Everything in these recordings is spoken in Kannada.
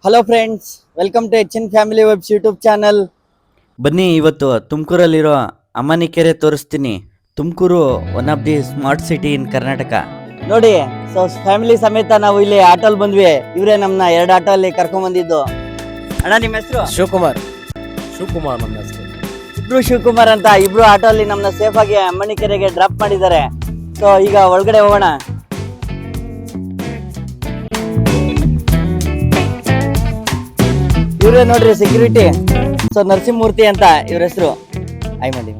Hello friends, welcome to H N family webs YouTube channel. ಬನ್ನಿ, ಇವತ್ತು ತುಮಕೂರಲ್ಲಿರೋ ಅಮ್ಮನಿ ಕೆರೆ ತೋರಿಸ್ತೀನಿ. Tumakuru one of the smart city in Karnataka. ನೋಡಿ, ಸೊ ಫ್ಯಾಮಿಲಿ ಸಮೇತ ನಾವು ಇಲ್ಲಿ ಆಟೋಲ್ ಬಂದ್ವಿ. ಇವರೇ ನಮ್ಮನ್ನ 2 ಆಟೋ ಅಲ್ಲಿ ಕರ್ಕೊಂಡ್ ಬಂದಿದ್ದು. ಅಣ್ಣ, ನಿಮ್ಮ ಹೆಸರು? ಶಿವಕುಮಾರ್ ನಮ್ಮ ಹೆಸರು. ಇಬ್ರು ಶಿವಕುಮಾರ್ ಅಂತ. ಇಬ್ರು ಆಟೋ ಅಲ್ಲಿ ನಮ್ಮನ್ನ ಸೇಫ್ ಆಗಿ ಅಮ್ಮನಿ ಕೆರೆಗೆ ಡ್ರಾಪ್ ಮಾಡಿದ್ದಾರೆ. ಸೊ ಈಗ ಒಳಗಡೆ ಹೋಗೋಣ. ಇವ್ರೆ ನೋಡ್ರಿ ಸೆಕ್ಯೂರಿಟಿ. ಸೊ ನರಸಿಂಹಮೂರ್ತಿ ಅಂತ ಇವ್ರ ಹೆಸರು. ಆಯ್ ಮಾಡಿ.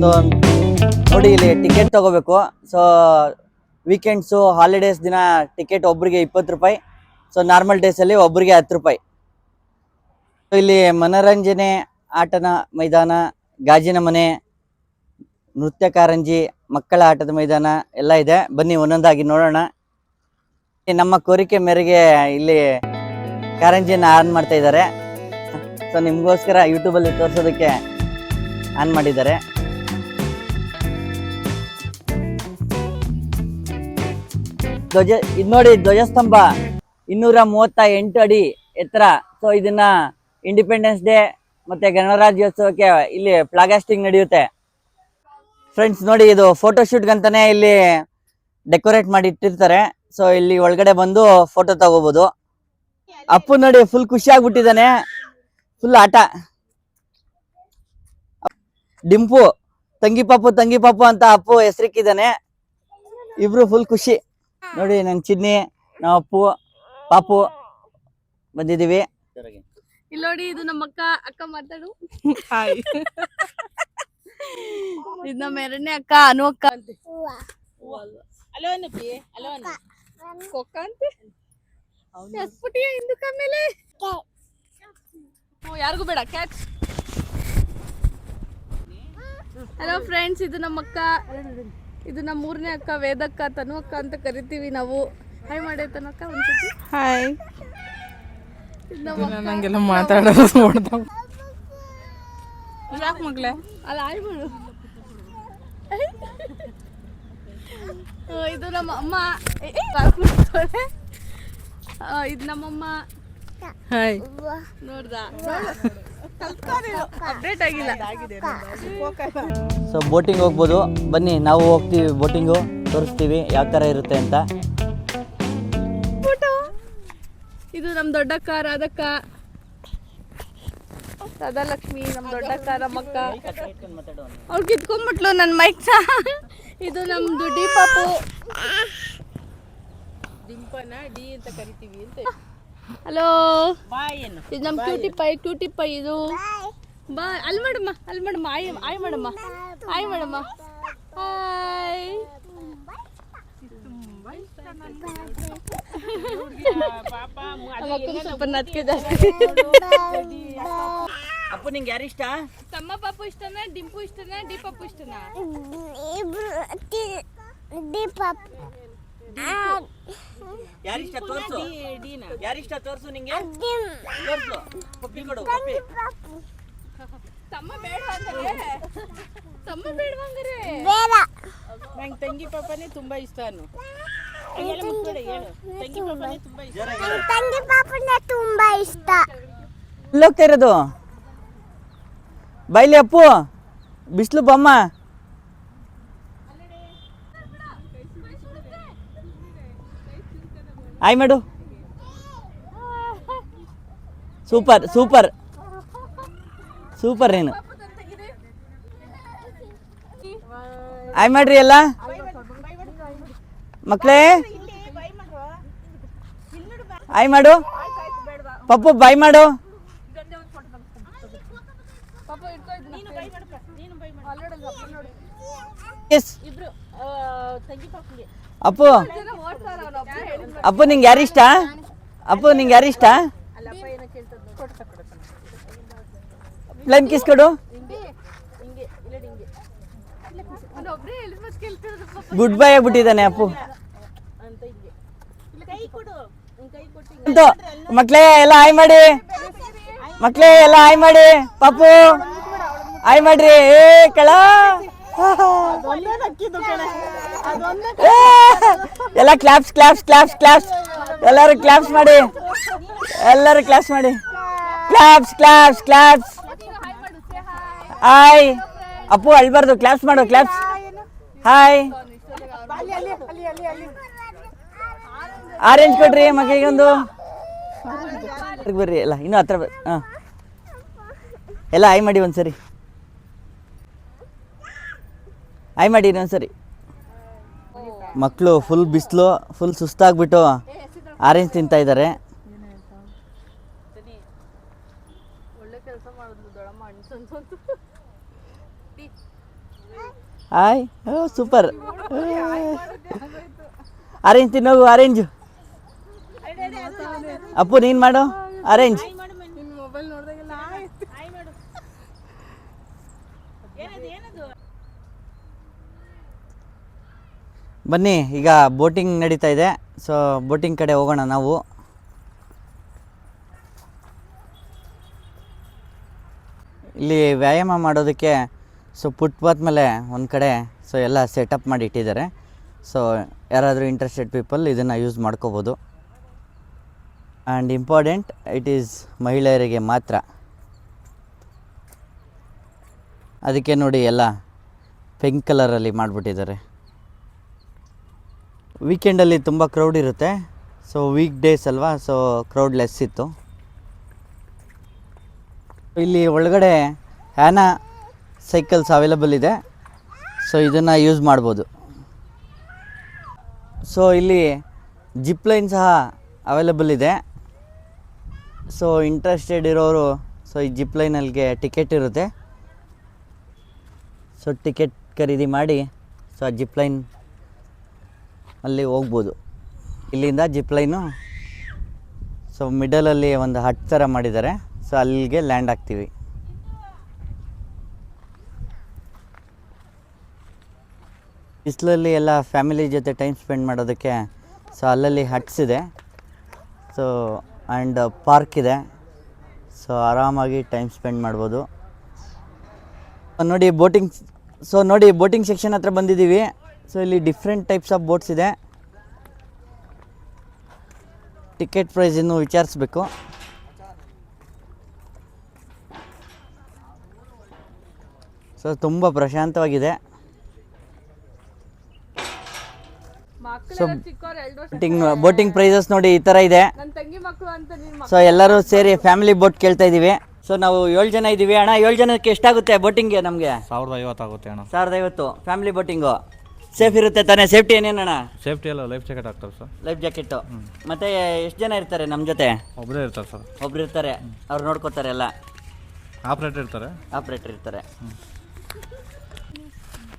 ಸೊ ನೋಡಿ, ಇಲ್ಲಿ ಟಿಕೆಟ್ ತಗೋಬೇಕು. ಸೊ ವೀಕೆಂಡ್ಸು, ಹಾಲಿಡೇಸ್ ದಿನ ಟಿಕೆಟ್ ಒಬ್ರಿಗೆ 20 ರೂಪಾಯಿ. ಸೊ ನಾರ್ಮಲ್ ಡೇಸ್ ಅಲ್ಲಿ ಒಬ್ರಿಗೆ 10 ರೂಪಾಯಿ. ಇಲ್ಲಿ ಮನೋರಂಜನೆ, ಆಟದ ಮೈದಾನ, ಗಾಜಿನ ಮನೆ, ನೃತ್ಯ ಕಾರಂಜಿ, ಮಕ್ಕಳ ಆಟದ ಮೈದಾನ ಎಲ್ಲ ಇದೆ. ಬನ್ನಿ ಒಂದೊಂದಾಗಿ ನೋಡೋಣ. ನಮ್ಮ ಕೋರಿಕೆ ಮೇರೆಗೆ ಇಲ್ಲಿ ಕಾರಂಜಿಯನ್ನು ಆನ್ ಮಾಡ್ತಾ ಇದ್ದಾರೆ. ಸೊ ನಿಮ್ಗೋಸ್ಕರ ಯೂಟ್ಯೂಬಲ್ಲಿ ತೋರಿಸೋದಕ್ಕೆ ಆನ್ ಮಾಡಿದ್ದಾರೆ. ಇದು ನೋಡಿ, ಧ್ವಜಸ್ತಂಭ 238 ಅಡಿ ಎತ್ತರ. ಸೊ ಇದನ್ನ ಇಂಡಿಪೆಂಡೆನ್ಸ್ ಡೇ ಮತ್ತೆ ಗಣರಾಜ್ಯೋತ್ಸವಕ್ಕೆ ಇಲ್ಲಿ ಫ್ಲಾಗ್ ಹಾಸ್ಟಿಂಗ್ ನಡೆಯುತ್ತೆ. ಫ್ರೆಂಡ್ಸ್ ನೋಡಿ, ಇದು ಫೋಟೋ ಶೂಟ್ಗಂತಾನೆ ಇಲ್ಲಿ ಡೆಕೋರೇಟ್ ಮಾಡಿ ಇಟ್ಟಿರ್ತಾರೆ. ಸೊ ಇಲ್ಲಿ ಒಳಗಡೆ ಬಂದು ಫೋಟೋ ತಗೋಬಹುದು. ಅಪ್ಪು ನೋಡಿ, ಫುಲ್ ಖುಷಿ ಆಗ್ಬಿಟ್ಟಿದ್ದಾನೆ. ಫುಲ್ ಆಟ. ಡಿಂಪು, ತಂಗಿ ಪಾಪು ಅಂತ ಅಪ್ಪು ಹೆಸರಿಕ್ಕಿದ್ದಾನೆ. ಇಬ್ರು ಫುಲ್ ಖುಷಿ. ನೋಡಿ, ನನ್ ಚಿನ್ನಿ, ನಾವು ಅಪ್ಪು ಪಾಪು ಬಂದಿದೀವಿ. ಇಲ್ಲಿ ನೋಡಿ, ಇದು ನಮ್ಮ ಅಕ್ಕ ಮಾತಾಡು. ಇದು ನಮ್ಮ 2ನೇ ಅಕ್ಕ, ಅನು ಅಕ್ಕ ಅಂತೆ. ಕೊಕ್ಕ ಅಂತೆ. ಹಿಂದಕ್ಕ ಮೇಲೆ ಯಾರಿಗೂ ಬೇಡ ಕ್ಯಾಚ್. ಹಲೋ ಫ್ರೆಂಡ್ಸ್, ಇದು ನಮ್ಮ ಅಕ್ಕ. ಇದು ನಮ್ಮ 3ನೇ ಅಕ್ಕ, ವೇದಕ್ಕ, ತನು ಅಕ್ಕ ಅಂತ ಕರಿತೀವಿ ನಾವು. ಹಾಯ್ ಮಾಡಿ ತನು ಅಕ್ಕ ಒಂದ್ಸತಿ. ಹಾಯ್. ನಂಗೆಲ್ಲ ಮಾತಾಡೋದು ನೋಡ್ತಾವ. ಯಾಕೆ ಮಗ್ಳೆ ಅಲ್ಲ, ಹಾಯ್ ಮಾಡು. ಇದು ನಮ್ಮ ಅಮ್ಮ. ಇದು ನಮ್ಮಮ್ಮ. ಹಾಯ್. ನೋಡ್ದಾ, ಅಪ್ಡೇಟ್ ಆಗಿಲ್ಲ. ಸೊ ಬೋಟಿಂಗ್ ಹೋಗ್ಬೋದು. ಬನ್ನಿ, ನಾವು ಹೋಗ್ತೀವಿ ಬೋಟಿಂಗು, ತೋರಿಸ್ತೀವಿ ಯಾವ ತರ ಇರುತ್ತೆ ಅಂತ. ಇದು ನಮ್ ದೊಡ್ಡಕ್ಕ ರಾಧಕ್ಕ, ರಾಧಾಲಕ್ಷ್ಮಿ, ನಮ್ ದೊಡ್ಡಕ್ಕ, ನಮ್ಮಕ್ಕ. ಅವ್ಳು ಕಿತ್ಕೊಂಡ್ಬಿಟ್ಲು ನನ್ನ ಮೈಕ್. ಇದು ನಮ್ದು ಡಿ ಪಾಪು. ಡಿಂಪನ ಡಿ ಅಂತ ಕರಿತೀವಿ ಅಂತ. ಹಲೋ, ಇದು ನಮ್ ಕ್ಯೂಟಿ ಪೈ. ಇದು ಬಾ, ಅಲ್ಲಿ ಮಾಡಮ್ಮ, ಆಯ್ ಮಾಡಮ್ಮ. ಹಾಯ್. ಸ್ವಲ್ಪ ನತ್ಕೆ ಜಾಸ್ತಿ. ಅಪ್ಪು, ನಿಂಗೆ ಯಾರು ಇಷ್ಟ? ತಮ್ಮ ಪಾಪು ಇಷ್ಟನಾ, ಡಿಂಪು ಇಷ್ಟನಾ, ಡಿ ಪಾಪು ಇಷ್ಟನಾ? ಯಾರಿಷ್ಟ ತೋರ್ಸು. ಯಾರಿಷ್ಟ ತೋರ್ಸು. ನಿಂಗೆ ತೋರ್ಸು. ಪಪ್ಪಿ ಕೊಡು, ಪಪ್ಪಿ. ತಮ್ಮ ಬೇಡವಂಗರೆ. ನಂಗೆ ತಂಗಿ ಪಾಪನೇ ತುಂಬಾ ಇಷ್ಟ. ತಂಗಿ ಪಾಪನೇ ತುಂಬಾ ಇಷ್ಟ. ಎಲ್ಲಿ ಹೋಗ್ತಾ ಇರೋದು? ಬೈಲಿ ಅಪ್ಪು, ಬಿಸಿಲು ಬಮ್ಮ. ಆಯ್ ಮಾಡು. ಸೂಪರ್ ನೀನು. ಆಯ್ ಮಾಡ್ರಿ ಎಲ್ಲ ಮಕ್ಕಳೇ. ಆಯ್ ಮಾಡು. ಪಪ್ಪು ಬಾಯ್ ಮಾಡು. ಅಪ್ಪು ನಿಂಗೆ ಯಾರಿಷ್ಟ? ಪ್ಲೇನ್ ಕಿಸ್ ಕೊಡು. ಗುಡ್ ಬೈ ಆಗ್ಬಿಟ್ಟಿದ್ದಾನೆ ಅಪ್ಪು. ಮಕ್ಳೇ ಎಲ್ಲ ಆಯ್ ಮಾಡಿ. ಪಾಪು ಆಯ್ ಮಾಡ್ರಿ. ಕಳ ಎಲ್ಲ ಕ್ಲಾಪ್ಸ್ ಕ್ಲಾಪ್ಸ್ ಕ್ಲಾಪ್ಸ್ ಕ್ಲಾಪ್ಸ್ ಎಲ್ಲರೂ ಕ್ಲಾಪ್ಸ್ ಮಾಡಿ ಎಲ್ಲರೂ ಕ್ಲಾಪ್ಸ್ ಮಾಡಿ claps claps claps hi Appu ಅಳ್ಬಾರ್ದು ಕ್ಲಾಪ್ಸ್ ಮಾಡು ಕ್ಲಾಪ್ಸ್ ಹಾಯ್ ಆರೆಂಜ್ ಕೊಡ್ರಿ ಮಗಳಿಗೆ ಒಂದು ಬರ್ರಿ ಎಲ್ಲ ಇನ್ನೂ ಹತ್ರ ಹಾಂ ಎಲ್ಲ ಆಯ್ ಮಾಡಿ ಒಂದ್ಸರಿ ಆಯ್ ಮಾಡಿ ಇನ್ನೊಂದ್ಸರಿ ಮಕ್ಕಳು ಫುಲ್ ಬಿಸಿಲು ಫುಲ್ ಸುಸ್ತಾಗ್ಬಿಟ್ಟು ಆರೆಂಜ್ ತಿಂತಾ ಇದ್ದಾರೆ ಒಳ್ಳೆ ಕೆಲಸ ಮಾಡಿದ್ಲು ದೊಡ್ಡಮ್ಮ ಅನ್ಸನ್ಸಂತು ಹಾಯ್ ಸೂಪರ್ ಆರೆಂಜ್ ತಿನ್ನೋಗು ಆರೆಂಜ್ ಅಪ್ಪು ನೀನು ಮಾಡು ಆರೆಂಜ್ ನಿನ್ನ ಮೊಬೈಲ್ ನೋಡಿದಾಗೆಲ್ಲ ಬನ್ನಿ ಈಗ ಬೋಟಿಂಗ್ ನಡೀತಾ ಇದೆ ಸೊ ಬೋಟಿಂಗ್ ಕಡೆ ಹೋಗೋಣ ನಾವು ಇಲ್ಲಿ ವ್ಯಾಯಾಮ ಮಾಡೋದಕ್ಕೆ ಸೊ ಫುಟ್ಪಾತ್ ಮೇಲೆ ಒಂದು ಕಡೆ ಸೊ ಎಲ್ಲ ಸೆಟಪ್ ಮಾಡಿ ಇಟ್ಟಿದ್ದಾರೆ ಸೊ ಯಾರಾದರೂ ಇಂಟ್ರೆಸ್ಟೆಡ್ ಪೀಪಲ್ ಇದನ್ನು ಯೂಸ್ ಮಾಡ್ಕೋಬೋದು ಆ್ಯಂಡ್ ಇಂಪಾರ್ಟೆಂಟ್ ಇಟ್ ಈಸ್ ಮಹಿಳೆಯರಿಗೆ ಮಾತ್ರ. ಅದಕ್ಕೆ ನೋಡಿ ಎಲ್ಲ ಪಿಂಕ್ ಕಲರಲ್ಲಿ ಮಾಡಿಬಿಟ್ಟಿದ್ದಾರೆ. ವೀಕೆಂಡಲ್ಲಿ ತುಂಬ ಕ್ರೌಡ್ ಇರುತ್ತೆ, ಸೊ ವೀಕ್ ಡೇಸ್ ಅಲ್ವಾ, ಸೊ ಕ್ರೌಡ್ ಲೆಸ್ ಇತ್ತು. ಇಲ್ಲಿ ಒಳಗಡೆ ಹ್ಯಾನಾ ಸೈಕಲ್ಸ್ ಅವೈಲಬಲ್ ಇದೆ, ಸೊ ಇದನ್ನು ಯೂಸ್ ಮಾಡ್ಬೋದು. ಸೊ ಇಲ್ಲಿ ಜಿಪ್ ಲೈನ್ ಸಹ ಅವೈಲಬಲ್ ಇದೆ. ಸೊ ಇಂಟ್ರೆಸ್ಟೆಡ್ ಇರೋರು ಸೊ ಈ ಜಿಪ್ ಲೈನಲ್ಲಿಗೆ ಟಿಕೆಟ್ ಇರುತ್ತೆ, ಸೊ ಟಿಕೆಟ್ ಖರೀದಿ ಮಾಡಿ ಸೊ ಆ ಜಿಪ್ ಲೈನ್ ಅಲ್ಲಿ ಹೋಗ್ಬೋದು. ಇಲ್ಲಿಂದ ಜಿಪ್ ಲೈನು ಸೊ ಮಿಡಲಲ್ಲಿ ಒಂದು ಹಟ್ ಥರ ಮಾಡಿದ್ದಾರೆ, ಸೊ ಅಲ್ಲಿಗೆ ಲ್ಯಾಂಡ್ ಆಗ್ತೀವಿ. ಬಿಸಿಲಲ್ಲಿ ಎಲ್ಲ ಫ್ಯಾಮಿಲಿ ಜೊತೆ ಟೈಮ್ ಸ್ಪೆಂಡ್ ಮಾಡೋದಕ್ಕೆ ಸೊ ಅಲ್ಲಲ್ಲಿ ಹಟ್ಸ್ ಇದೆ, ಸೊ ಆ್ಯಂಡ್ ಪಾರ್ಕ್ ಇದೆ, ಸೊ ಆರಾಮಾಗಿ ಟೈಮ್ ಸ್ಪೆಂಡ್ ಮಾಡ್ಬೋದು. ನೋಡಿ ಬೋಟಿಂಗ್, ಸೊ ನೋಡಿ ಬೋಟಿಂಗ್ ಸೆಕ್ಷನ್ ಹತ್ರ ಬಂದಿದ್ದೀವಿ. ಸೊ ಇಲ್ಲಿ ಡಿಫ್ರೆಂಟ್ ಟೈಪ್ಸ್ ಆಫ್ ಬೋಟ್ಸ್ ಇದೆ. ಟಿಕೆಟ್ ಪ್ರೈಸ್ ಇನ್ನೂ ವಿಚಾರಿಸ್ಬೇಕು. ಸೊ ತುಂಬ ಪ್ರಶಾಂತವಾಗಿದೆ. ಸೊ ಬೋಟಿಂಗ್ ಪ್ರೈಸಸ್ ನೋಡಿ ಈ ಥರ ಇದೆ. ನನ್ನ ತಂಗಿ ಮಕ್ಕಳು ಅಂತ ನೀನು ಸೊ ಎಲ್ಲರೂ ಸೇರಿ ಫ್ಯಾಮಿಲಿ ಬೋಟ್ ಕೇಳ್ತಾ ಇದ್ದೀವಿ. ಸೊ ನಾವು 7 ಜನ ಇದ್ದೀವಿ ಅಣ್ಣ. 7 ಜನಕ್ಕೆ ಎಷ್ಟಾಗುತ್ತೆ ಬೋಟಿಂಗ್ಗೆ? ನಮಗೆ 1050 ಆಗುತ್ತೆ ಅಣ್ಣ. 1050 ಫ್ಯಾಮಿಲಿ ಬೋಟಿಂಗು. ಸೇಫ್ ಇರುತ್ತೆ ತಾನೇ? ಸೇಫ್ಟಿ ಏನೇನಣ್ಣ? ಸೇಫ್ಟಿ ಎಲ್ಲ ಲೈಫ್ ಜಾಕೆಟ್ ಆಗ್ತಾರೆ ಸರ್. Life jacket. ಮತ್ತೆ ಎಷ್ಟು ಜನ ಇರ್ತಾರೆ ನಮ್ಮ ಜೊತೆ? ಒಬ್ಬರೇ ಇರ್ತಾರೆ ಸರ್. ಒಬ್ರು ಇರ್ತಾರೆ, ಅವ್ರು ನೋಡ್ಕೋತಾರೆ ಎಲ್ಲ. ಆಪ್ರೇಟರ್ ಇರ್ತಾರೆ. ಆಪ್ರೇಟರ್ ಇರ್ತಾರೆ.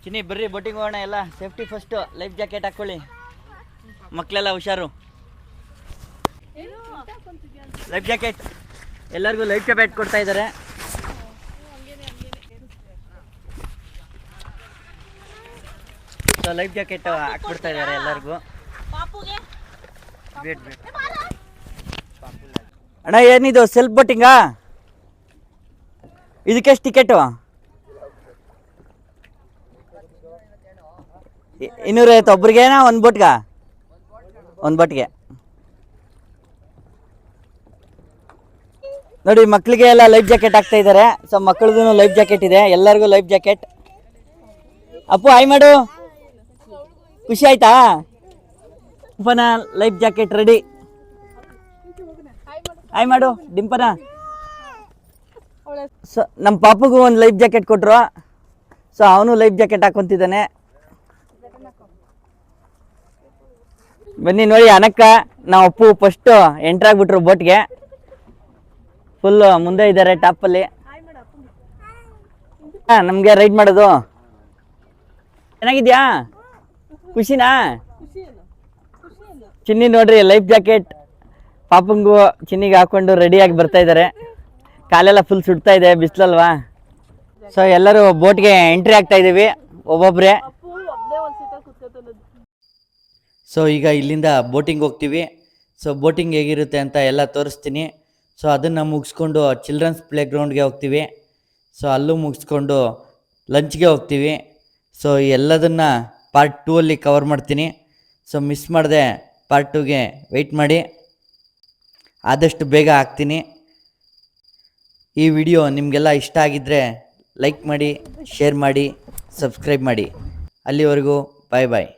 ಚಿನ್ನಿ ಬರ್ರಿ ಬೋಟಿಂಗ್ ಹೋಗೋಣ. ಎಲ್ಲ ಸೇಫ್ಟಿ ಫಸ್ಟು. ಲೈಫ್ ಜಾಕೆಟ್ ಹಾಕ್ಕೊಳ್ಳಿ, ಮಕ್ಕಳೆಲ್ಲ ಹುಷಾರು. ಲೈಫ್ ಜಾಕೆಟ್ ಎಲ್ಲರಿಗೂ ಲೈಫ್ ಜಾಕೆಟ್ ಕೊಡ್ತಾ ಇದ್ದಾರೆ. ಸೊ ಲೈಫ್ ಜಾಕೆಟ್ ಹಾಕ್ಬಿಡ್ತಾ ಇದ್ದಾರೆ ಎಲ್ಲರಿಗೂ. ಅಣ್ಣ ಏನಿದು ಸೆಲ್ಫ್ ಬೋಟಿಂಗಾ? ಇದಕ್ಕೆಷ್ಟು ಟಿಕೆಟು? 250 ಒಬ್ರಿಗೇನಾ? ಒಂದು ಬೋಟ್ಗೆ? ಒಂದು ಬೋಟ್ಗೆ ನೋಡಿ ಮಕ್ಕಳಿಗೆ ಎಲ್ಲ ಲೈಫ್ ಜಾಕೆಟ್ ಹಾಕ್ತಾ ಇದ್ದಾರೆ. ಸೊ ಮಕ್ಕಳಿಗೂ ಲೈಫ್ ಜಾಕೆಟ್ ಇದೆ, ಎಲ್ಲರಿಗೂ ಲೈಫ್ ಜಾಕೆಟ್. ಅಪ್ಪು ಆಯ್ ಮಾಡು, ಖುಷಿ ಆಯ್ತಾ? ಡಿಂಪನ ಲೈಫ್ ಜಾಕೆಟ್ ರೆಡಿ. ಆಯ್ ಮಾಡು ಡಿಂಪನ. ಸೊ ನಮ್ಮ ಪಾಪಗೂ ಒಂದು ಲೈಫ್ ಜಾಕೆಟ್ ಕೊಟ್ಟರು, ಸೊ ಅವನು ಲೈಫ್ ಜಾಕೆಟ್ ಹಾಕೊಂತಿದ್ದಾನೆ. ಬನ್ನಿ ನೋಡಿ ಅನಕ್ಕ ನಾವು ಅಪ್ಪು ಫಸ್ಟು ಎಂಟ್ರಾಗ್ಬಿಟ್ರು ಬೋಟ್ಗೆ. ಫುಲ್ ಮುಂದೆ ಇದ್ದಾರೆ ಟಾಪಲ್ಲಿ. ಹಾಂ ನಮಗೆ ರೈಡ್ ಮಾಡೋದು ಚೆನ್ನಾಗಿದ್ಯಾ? ಖುಷಿನಾ? ಚಿನ್ನಿ ನೋಡ್ರಿ ಲೈಫ್ ಜಾಕೆಟ್ ಪಾಪಂಗೂ ಚಿನ್ನಿಗೆ ಹಾಕೊಂಡು ರೆಡಿಯಾಗಿ ಬರ್ತಾ ಇದ್ದಾರೆ. ಕಾಲೆಲ್ಲ ಫುಲ್ ಸುಡ್ತಾ ಇದೆ ಬಿಸಿಲಲ್ವಾ. ಸೊ ಎಲ್ಲರೂ ಬೋಟ್ಗೆ ಎಂಟ್ರಿ ಆಗ್ತಾ ಇದ್ದೀವಿ ಒಬ್ಬೊಬ್ಬರೇ. ಸೊ ಈಗ ಇಲ್ಲಿಂದ ಬೋಟಿಂಗ್ ಹೋಗ್ತೀವಿ. ಸೊ ಬೋಟಿಂಗ್ ಹೇಗಿರುತ್ತೆ ಅಂತ ಎಲ್ಲ ತೋರಿಸ್ತೀನಿ. ಸೊ ಅದನ್ನು ಮುಗಿಸ್ಕೊಂಡು ಚಿಲ್ಡ್ರನ್ಸ್ ಪ್ಲೇ ಗ್ರೌಂಡ್ಗೆ ಹೋಗ್ತೀವಿ. ಸೊ ಅಲ್ಲೂ ಮುಗಿಸ್ಕೊಂಡು ಲಂಚ್ಗೆ ಹೋಗ್ತೀವಿ. ಸೊ ಎಲ್ಲದನ್ನು ಪಾರ್ಟ್ 2 ಅಲ್ಲಿ ಕವರ್ ಮಾಡ್ತೀನಿ. ಸೊ ಮಿಸ್ ಮಾಡದೆ ಪಾರ್ಟ್ 2ಗೆ ವೆಯ್ಟ್ ಮಾಡಿ, ಆದಷ್ಟು ಬೇಗ ಹಾಕ್ತೀನಿ. ಈ ವಿಡಿಯೋ ನಿಮಗೆಲ್ಲ ಇಷ್ಟ ಆಗಿದ್ದರೆ ಲೈಕ್ ಮಾಡಿ, ಶೇರ್ ಮಾಡಿ, ಸಬ್ಸ್ಕ್ರೈಬ್ ಮಾಡಿ. ಅಲ್ಲಿವರೆಗೂ ಬಾಯ್ ಬಾಯ್.